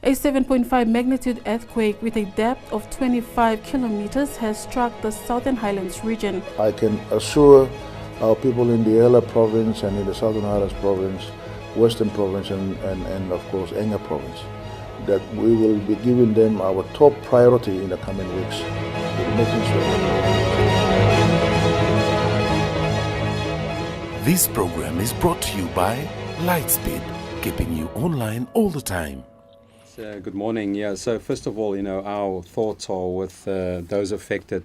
A 7.5 magnitude earthquake with a depth of 25 kilometers has struck the Southern Highlands region. I can assure our people in the Ela province and in the Southern Highlands province, Western province and of course Enga province, that we will be giving them our top priority in the coming weeks. Making sure. This program is brought to you by Lightspeed, keeping you online all the time. Good morning. Yeah, so first of all, our thoughts are with those affected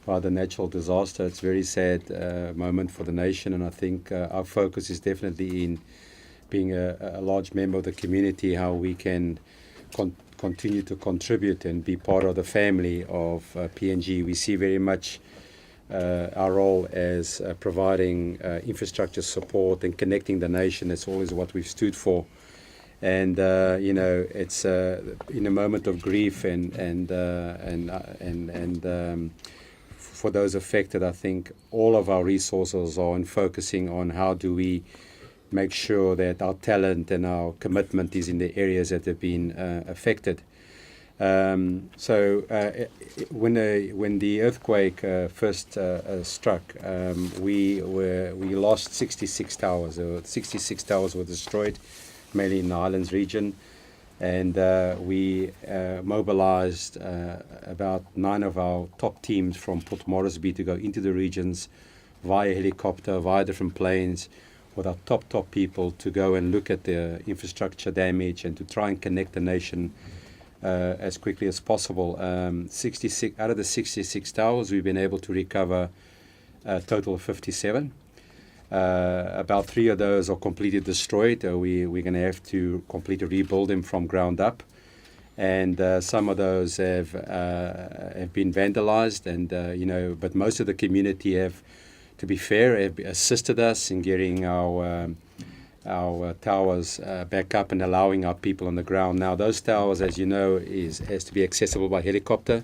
by the natural disaster. It's a very sad moment for the nation, and I think our focus is definitely in being a large member of the community, how we can continue to contribute and be part of the family of PNG. We see very much our role as providing infrastructure support and connecting the nation. That's always what we've stood for. And it's in a moment of grief and for those affected, I think all of our resources are in focusing on how do we make sure that our talent and our commitment is in the areas that have been affected. When the earthquake first struck, we lost 66 towers. 66 towers were destroyed, mainly in the Highlands region, and we mobilized about 9 of our top teams from Port Moresby to go into the regions via helicopter, via different planes, with our top people to go and look at the infrastructure damage and to try and connect the nation as quickly as possible. 66 out of the 66 towers, we've been able to recover a total of 57. About 3 of those are completely destroyed. We're going to have to completely rebuild them from ground up, and some of those have been vandalized. And but most of the community have, to be fair, have assisted us in getting our towers back up and allowing our people on the ground. Now, those towers, as you know, has to be accessible by helicopter.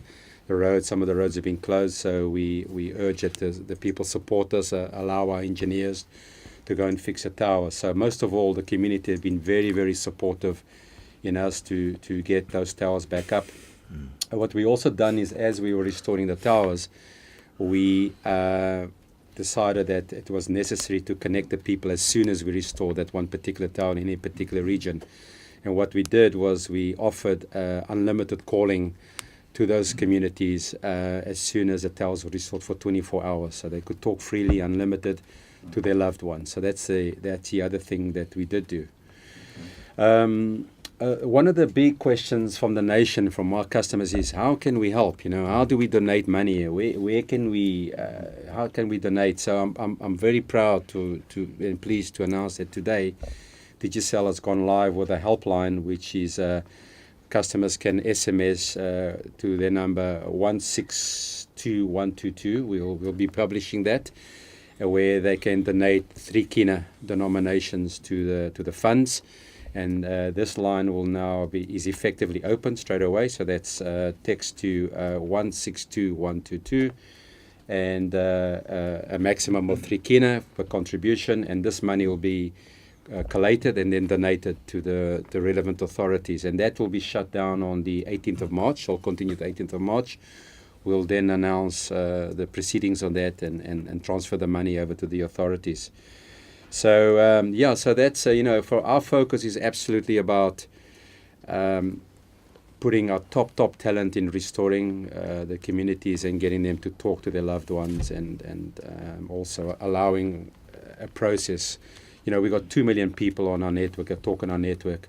Some of the roads have been closed, so we urge that the people support us, allow our engineers to go and fix the tower. So most of all, the community has been very, very supportive in us to get those towers back up. What we also done is, as we were restoring the towers, we decided that it was necessary to connect the people as soon as we restored that one particular tower in any particular region. And what we did was we offered unlimited calling to those communities as soon as the towers were restored for 24 hours, so they could talk freely, unlimited, to their loved ones. So that's the other thing that we did do. One of the big questions from the nation, from our customers, is how can we help? How do we donate money? Where can we? How can we donate? So I'm very proud and pleased to announce that today, Digicel has gone live with a helpline, which is customers can SMS to their number 162122. We'll be publishing that, where they can donate 3 kina denominations to the funds. And this line will now is effectively open straight away. So that's text to 162122, and a maximum of 3 kina per contribution. And this money will be collated and then donated to the relevant authorities. And that will be shut down on the 18th of March. So continue the 18th of March. We'll then announce the proceedings on that and transfer the money over to the authorities. So so that's for our focus is absolutely about putting our top talent in restoring the communities and getting them to talk to their loved ones, and also allowing a process. We've got 2 million people on our network, talk on our network.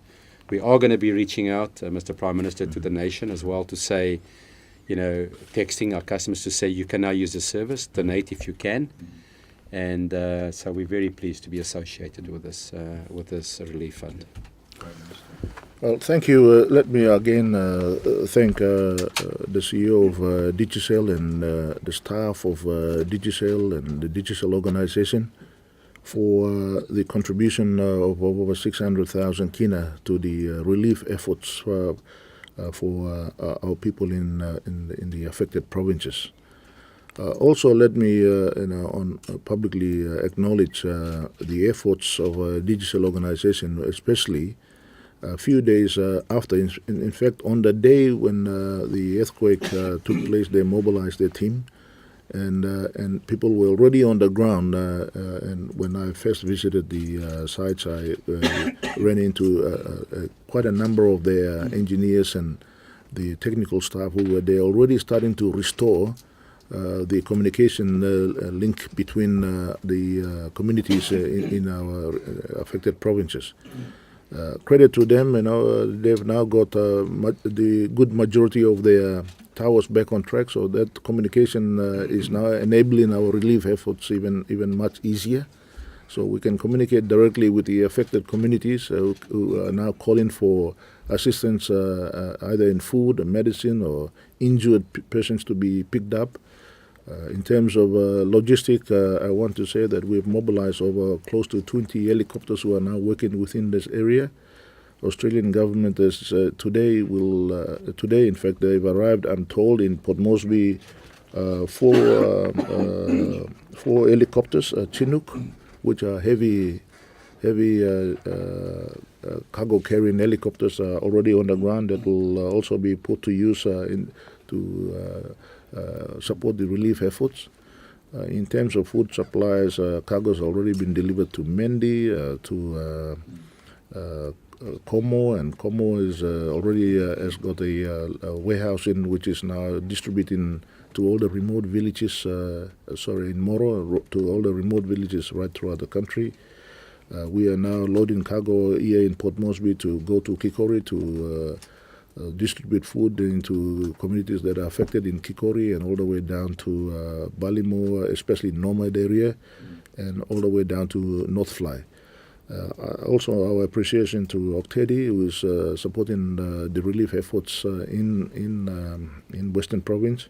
We are going to be reaching out, Mr. Prime Minister, to the nation as well, to say, texting our customers to say you can now use the service, donate if you can. And so we're very pleased to be associated with this relief fund. Well, thank you. Let me again thank the CEO of Digicel and the staff of Digicel and the Digicel organization for the contribution of over 600,000 kina to the relief efforts for our people in the affected provinces. Also, let me publicly acknowledge the efforts of Digicel organization, especially a few days after. In fact, on the day when the earthquake took place, they mobilized their team, and people were already on the ground. And when I first visited the sites, I ran into quite a number of their engineers and the technical staff who were there already starting to restore the communication link between the communities in our affected provinces. Credit to them, they've now got the good majority of their towers back on track, so that communication is now enabling our relief efforts even much easier. So we can communicate directly with the affected communities who are now calling for assistance either in food, or medicine, or injured persons to be picked up. In terms of logistics, I want to say that we've mobilized over close to 20 helicopters who are now working within this area. Australian government is today, in fact, they've arrived, I'm told, in Port Moresby, four helicopters, Chinook, which are heavy cargo carrying helicopters are already on the ground that will also be put to use to support the relief efforts. In terms of food supplies, cargo has already been delivered to Mendi, to Como, and Como is already has got a warehouse in which is now distributing to all the remote villages, in Moro, to all the remote villages right throughout the country. We are now loading cargo here in Port Moresby to go to Kikori to distribute food into communities that are affected in Kikori and all the way down to Balimo, especially Nomad area, and all the way down to North Fly. Also, our appreciation to Oktedi, who is supporting the relief efforts in Western Province,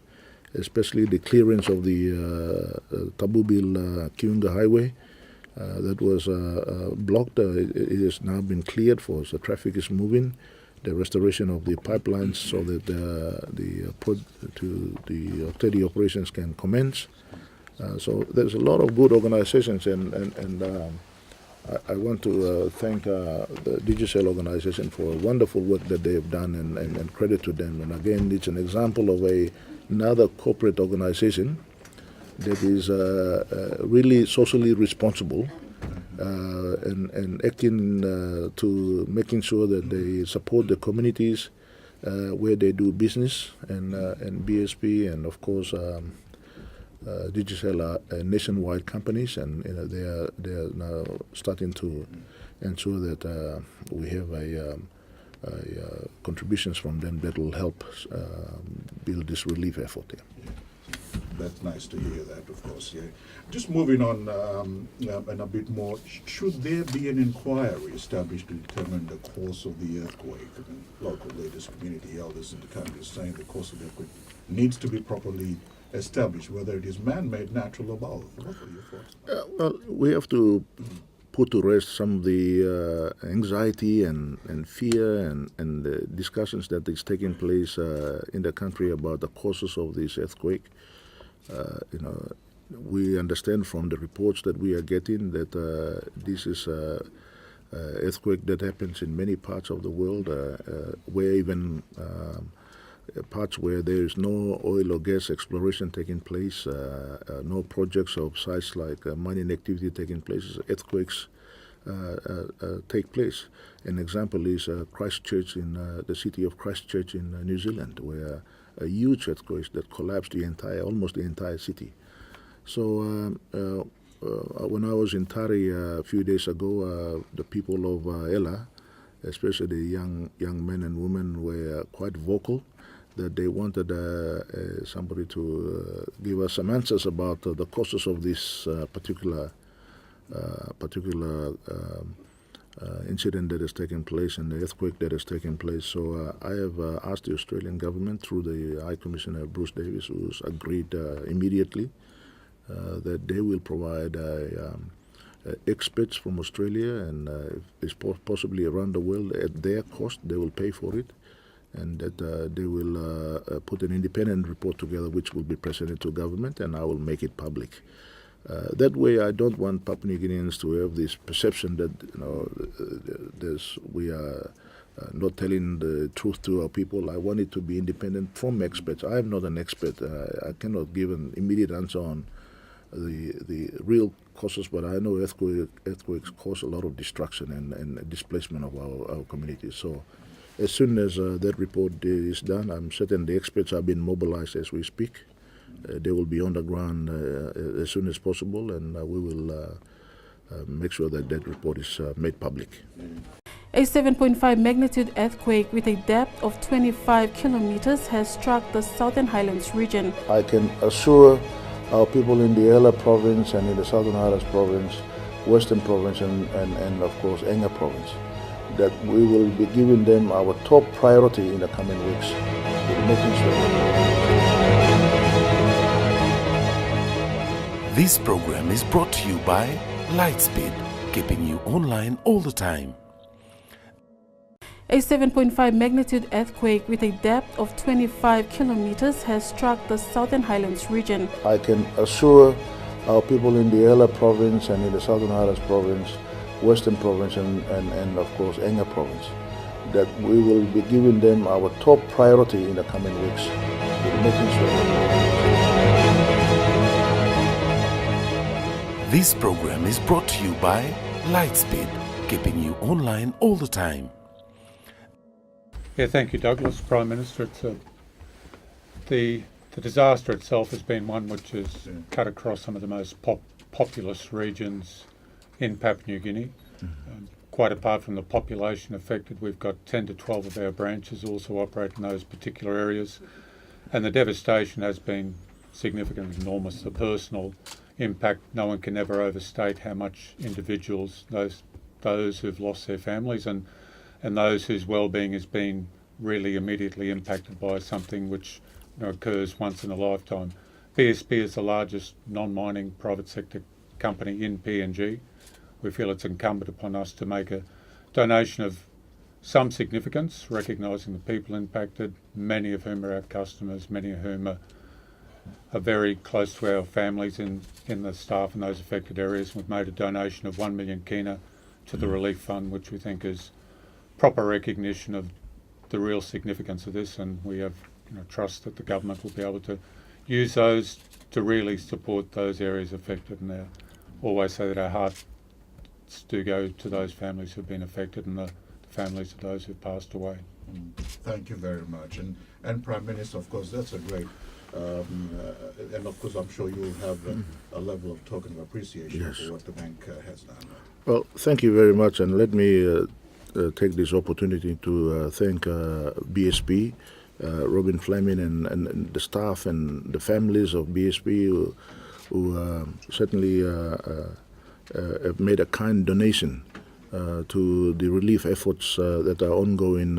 especially the clearance of the Tabubil-Kiunga Highway that was blocked. It has now been cleared for, so traffic is moving. The restoration of the pipelines so that the Oktedi operations can commence. So there's a lot of good organizations, and I want to thank the Digicel organization for wonderful work that they have done, and credit to them. And again, it's an example of another corporate organization that is really socially responsible and acting to making sure that they support the communities where they do business, and BSP and of course Digicel are nationwide companies, and they are now starting to ensure that we have contributions from them that will help build this relief effort. Yeah. That's nice to hear that, of course. Yeah. Just moving on and a bit more, should there be an inquiry established to determine the cause of the earthquake? And local leaders, community elders in the country are saying the cause of the earthquake needs to be properly established, whether it is man-made, natural, or both. What are your thoughts? Well, we have to put to rest some of the anxiety and fear and the discussions that is taking place in the country about the causes of this earthquake. We understand from the reports that we are getting that this is earthquake that happens in many parts of the world, where even parts where there is no oil or gas exploration taking place, no projects of size like mining activity taking place, earthquakes take place. An example is Christchurch, in the city of Christchurch in New Zealand, where a huge earthquake that collapsed almost the entire city. So when I was in Tari a few days ago, the people of Ella, especially the young men and women, were quite vocal that they wanted somebody to give us some answers about the causes of this particular incident that has taken place and the earthquake that has taken place. So I have asked the Australian government through the High Commissioner Bruce Davis, who's agreed immediately that they will provide experts from Australia and if possibly around the world at their cost. They will pay for it, and that they will put an independent report together which will be presented to government, and I will make it public. That way, I don't want Papua New Guineans to have this perception that we are not telling the truth to our people. I want it to be independent from experts. I am not an expert. I cannot give an immediate answer on the real causes, but I know earthquakes cause a lot of destruction and displacement of our communities. So as soon as that report is done, I'm certain the experts have been mobilized as we speak. They will be on the ground as soon as possible, and we will make sure that that report is made public. A 7.5 magnitude earthquake with a depth of 25 kilometers has struck the Southern Highlands region. I can assure our people in the Ela province and in the Southern Highlands province, Western province and of course Enga province, that we will be giving them our top priority in the coming weeks. We're making sure. This program is brought to you by Lightspeed, keeping you online all the time. A 7.5 magnitude earthquake with a depth of 25 kilometers has struck the Southern Highlands region. I can assure our people in the Ela province and in the Southern Highlands province, Western province and of course Enga province, that we will be giving them our top priority in the coming weeks. We're making sure. This program is brought to you by Lightspeed, keeping you online all the time. Yeah, thank you, Douglas. Prime Minister. The disaster itself has been one which has cut across some of the most populous regions in Papua New Guinea. Quite apart from the population affected, we've got 10 to 12 of our branches also operate in those particular areas, and the devastation has been significant, enormous. The personal impact, no one can ever overstate how much individuals, those who've lost their families and those whose well-being has been really immediately impacted by something which occurs once in a lifetime. BSP is the largest non-mining private sector company in PNG. We feel it's incumbent upon us to make a donation of some significance, recognising the people impacted, many of whom are our customers, many of whom are very close to our families in the staff in those affected areas. We've made a donation of 1 million kina to the relief fund, which we think is proper recognition of the real significance of this, and we have trust that the government will be able to use those to really support those areas affected. And I always say that our hearts do go to those families who've been affected and the families of those who've passed away. Thank you very much. And Prime Minister, of course, that's a great, and of course I'm sure you'll have a level of token of appreciation Yes. for what the bank has done. Well, thank you very much, and let me take this opportunity to thank BSP, Robin Fleming and the staff and the families of BSP who certainly have made a kind donation to the relief efforts that are ongoing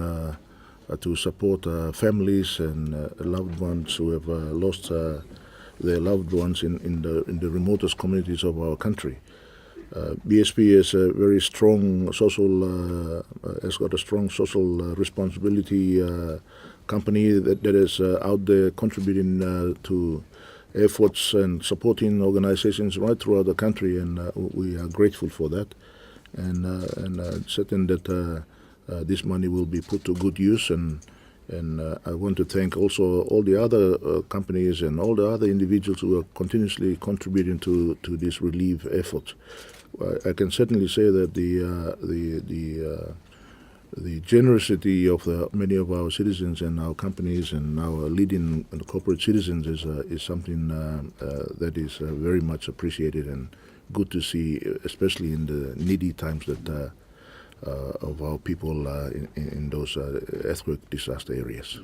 to support families and loved ones who have lost their loved ones in the remotest communities of our country. BSP is a very strong social, has got a strong social responsibility company that is out there contributing to efforts and supporting organizations right throughout the country, and we are grateful for that, and certain that this money will be put to good use. And I want to thank also all the other companies and all the other individuals who are continuously contributing to this relief effort. I can certainly say that the generosity of many of our citizens and our companies and our leading corporate citizens is something that is very much appreciated and good to see, especially in the needy times that of our people in those earthquake disaster areas.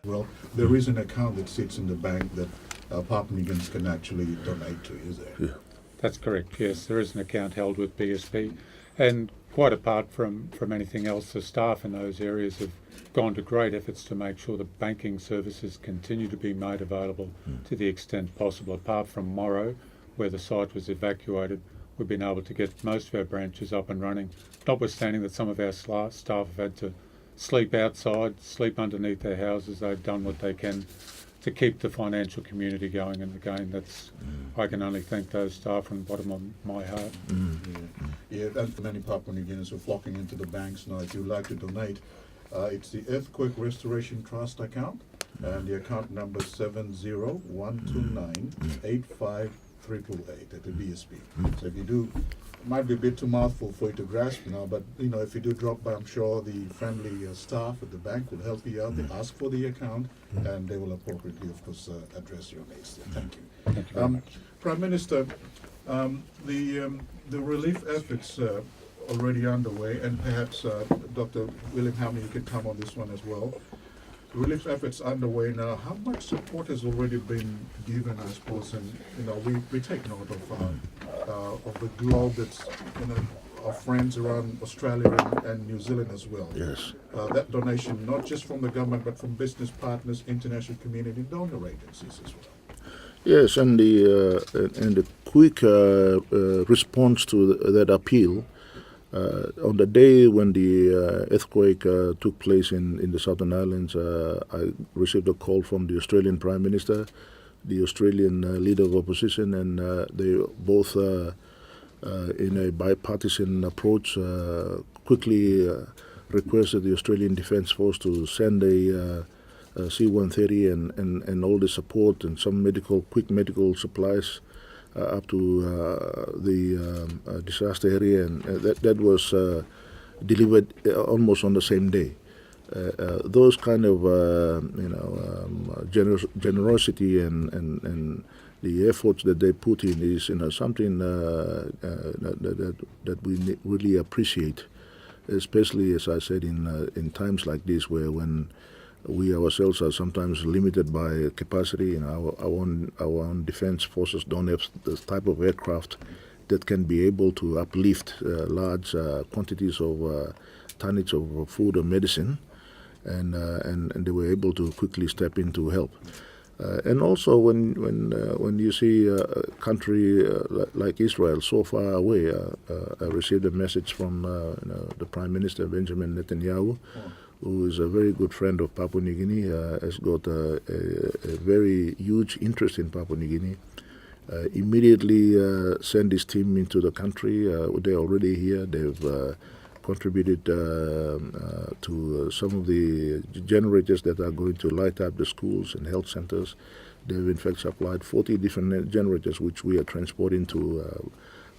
Well, there is an account that sits in the bank that Papua New Guineans can actually donate to, is there? Yeah. That's correct, yes. There is an account held with BSP, and quite apart from anything else, the staff in those areas have gone to great efforts to make sure that banking services continue to be made available to the extent possible. Apart from Morrow, where the site was evacuated, we've been able to get most of our branches up and running, notwithstanding that some of our staff have had to sleep outside, sleep underneath their houses. They've done what they can to keep the financial community going, and again, that's I can only thank those staff from the bottom of my heart. Yeah, and many Papua New Guineans are flocking into the banks now. If you'd like to donate, It's the Earthquake Restoration Trust account, and the account number 701298588 at the BSP. So if you do, it might be a bit too mouthful for you to grasp now, but if you do drop by, I'm sure the friendly staff at the bank will help you out. They ask for the account, and they will appropriately, of course, address your needs. Thank you. Thank you very much. Prime Minister, the relief efforts already underway, and perhaps Dr. William Hamlin, you can come on this one as well. Relief efforts underway now. How much support has already been given, I suppose, and we take note of the globe that's our friends around Australia and New Zealand as well. Yes. That donation, not just from the government, but from business partners, international community, donor agencies as well. Yes, and the quick response to that appeal on the day when the earthquake took place in the Southern Islands, I received a call from the Australian Prime Minister, the Australian leader of opposition, and they both, in a bipartisan approach, quickly requested the Australian Defence Force to send a C-130 and all the support and some quick medical supplies up to the disaster area, and that was delivered almost on the same day. Those kind of generosity and the efforts that they put in is something that we really appreciate, especially, as I said, in times like this, when we ourselves are sometimes limited by capacity. Our own defense forces don't have the type of aircraft that can be able to uplift large quantities of tonnage of food or medicine, and they were able to quickly step in to help. And also, when you see a country like Israel so far away, I received a message from the Prime Minister Benjamin Netanyahu, who is a very good friend of Papua New Guinea, has got a very huge interest in Papua New Guinea. Immediately sent his team into the country. They're already here. They've contributed to some of the generators that are going to light up the schools and health centers. They've in fact supplied 40 different generators, which we are transporting to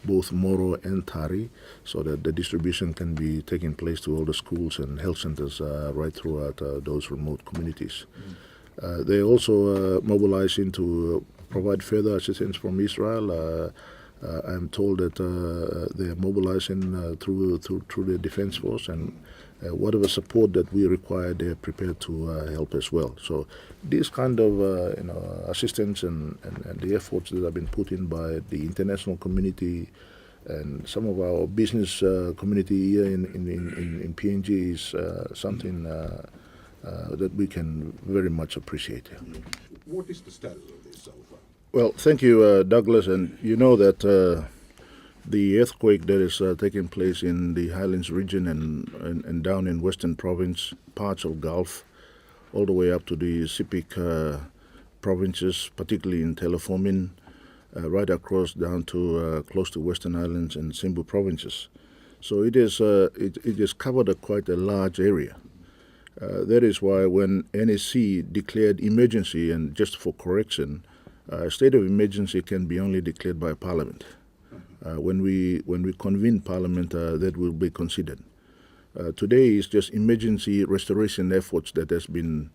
both Moro and Tari, so that the distribution can be taking place to all the schools and health centers right throughout those remote communities. They also mobilizing to provide further assistance from Israel. I'm told that they are mobilizing through the Defense Force, and whatever support that we require, they are prepared to help as well. So this kind of assistance and the efforts that have been put in by the international community and some of our business community here in PNG is something that we can very much appreciate. What is the status of this so far? Well, thank you, Douglas. And you know that the earthquake that is taking place in the Highlands region and down in Western Province, parts of Gulf, all the way up to the Sepik provinces, particularly in Telefomin, right across down to close to Western Islands and Simbu provinces. So it is covered quite a large area. That is why when NSC declared emergency, and just for correction, a state of emergency can be only declared by Parliament. When we convene Parliament, that will be considered. Today is just emergency restoration efforts that has been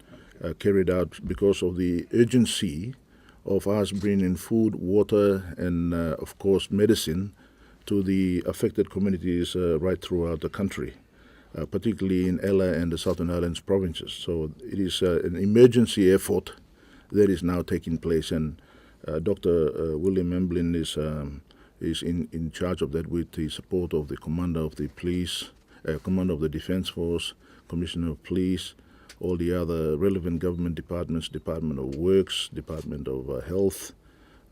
carried out because of the urgency of us bringing food, water, and of course medicine to the affected communities right throughout the country, particularly in Ella and the Southern Islands provinces. So it is an emergency effort that is now taking place, and Dr. William Emblin is in charge of that with the support of the Commander of the Police, Commander of the Defence Force, Commissioner of Police, all the other relevant government departments, Department of Works, Department of Health,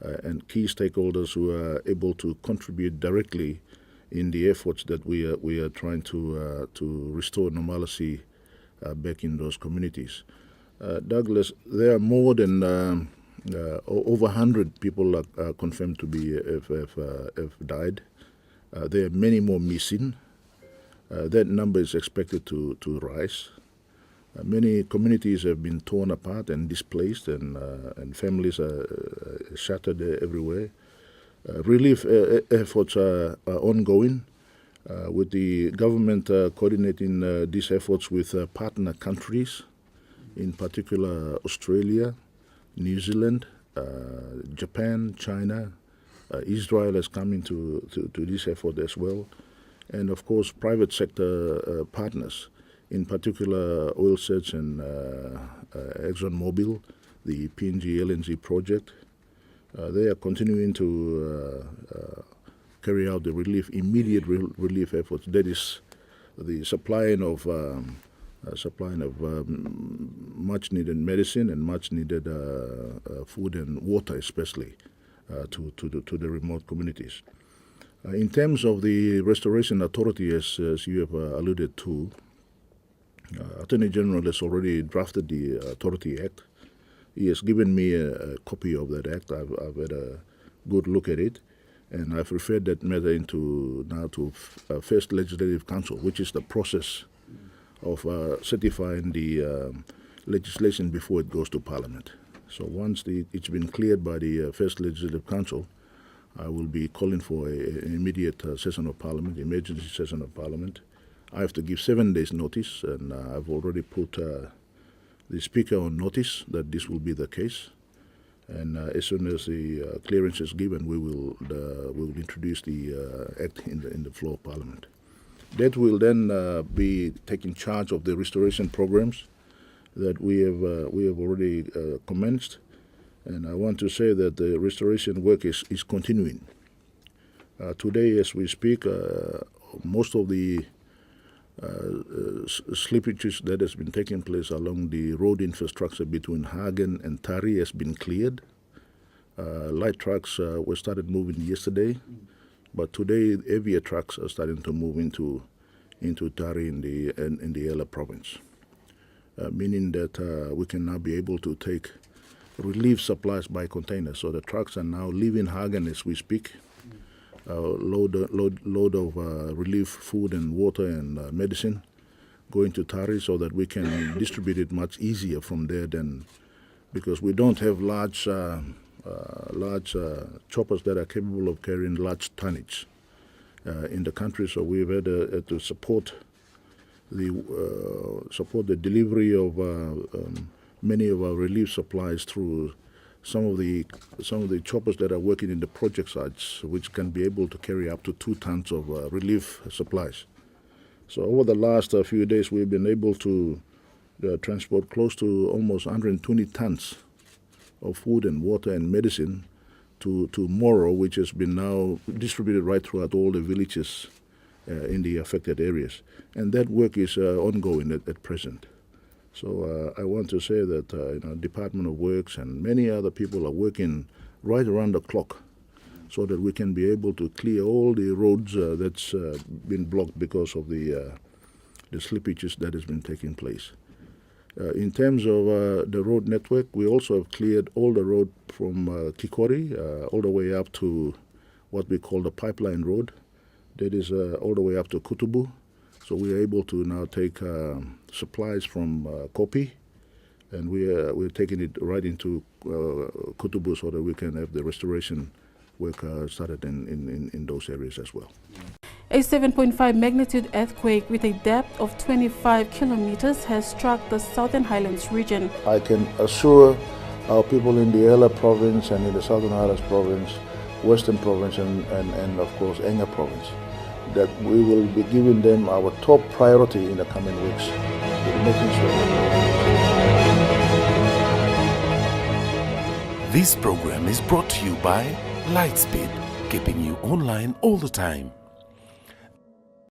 and key stakeholders who are able to contribute directly in the efforts that we are trying to restore normalcy back in those communities. Douglas, there are more than over 100 people are confirmed to be have died. There are many more missing. That number is expected to rise. Many communities have been torn apart and displaced, and families are shattered everywhere. Relief efforts are ongoing, with the government coordinating these efforts with partner countries, in particular Australia, New Zealand, Japan, China. Israel has come into to this effort as well, and of course private sector partners, in particular Oil Search and ExxonMobil, the PNG LNG project. They are continuing to carry out the immediate relief efforts. That is the supplying of much needed medicine and much needed food and water, especially to the remote communities. In terms of the Restoration Authority, as you have alluded to, Attorney General has already drafted the Authority Act. He has given me a copy of that act. I've had a good look at it, and I've referred that matter to First Legislative Council, which is the process of certifying the legislation before it goes to Parliament. So once it's been cleared by the First Legislative Council, I will be calling for an immediate session of Parliament, emergency session of Parliament. I have to give 7 days notice, and I've already put the Speaker on notice that this will be the case. And as soon as the clearance is given, we will introduce the Act in the floor of Parliament. That will then be taking charge of the restoration programs that we have already commenced, and I want to say that the restoration work is continuing. Today, as we speak, most of the slippages that has been taking place along the road infrastructure between Hagen and Tari has been cleared. Light trucks were started moving yesterday, but today heavier trucks are starting to move into Tari in the Ela province, meaning that we can now be able to take relief supplies by container. So the trucks are now leaving Hagen as we speak. Load of relief food and water and medicine going to Tari, so that we can distribute it much easier from there, than because we don't have large choppers that are capable of carrying large tonnage in the country. So we've had to support the delivery of many of our relief supplies through some of the choppers that are working in the project sites, which can be able to carry up to 2 tons of relief supplies. So over the last few days, we've been able to transport close to almost 120 tons of food and water and medicine to Moro, which has been now distributed right throughout all the villages in the affected areas. And that work is ongoing at present. So I want to say that Department of Works and many other people are working right around the clock, so that we can be able to clear all the roads that's been blocked because of the slippages that has been taking place. In terms of the road network, we also have cleared all the road from Kikori all the way up to what we call the pipeline road. That is all the way up to Kutubu. So we are able to now take supplies from Kopi, and we're taking it right into Kutubu, so that we can have the restoration work started in those areas as well. A 7.5 magnitude earthquake with a depth of 25 kilometers has struck the Southern Highlands region. I can assure our people in the Ela province and in the Southern Highlands province, Western province and of course Enga province, that we will be giving them our top priority in the coming weeks, making sure. This program is brought to you by Lightspeed, keeping you online all the time.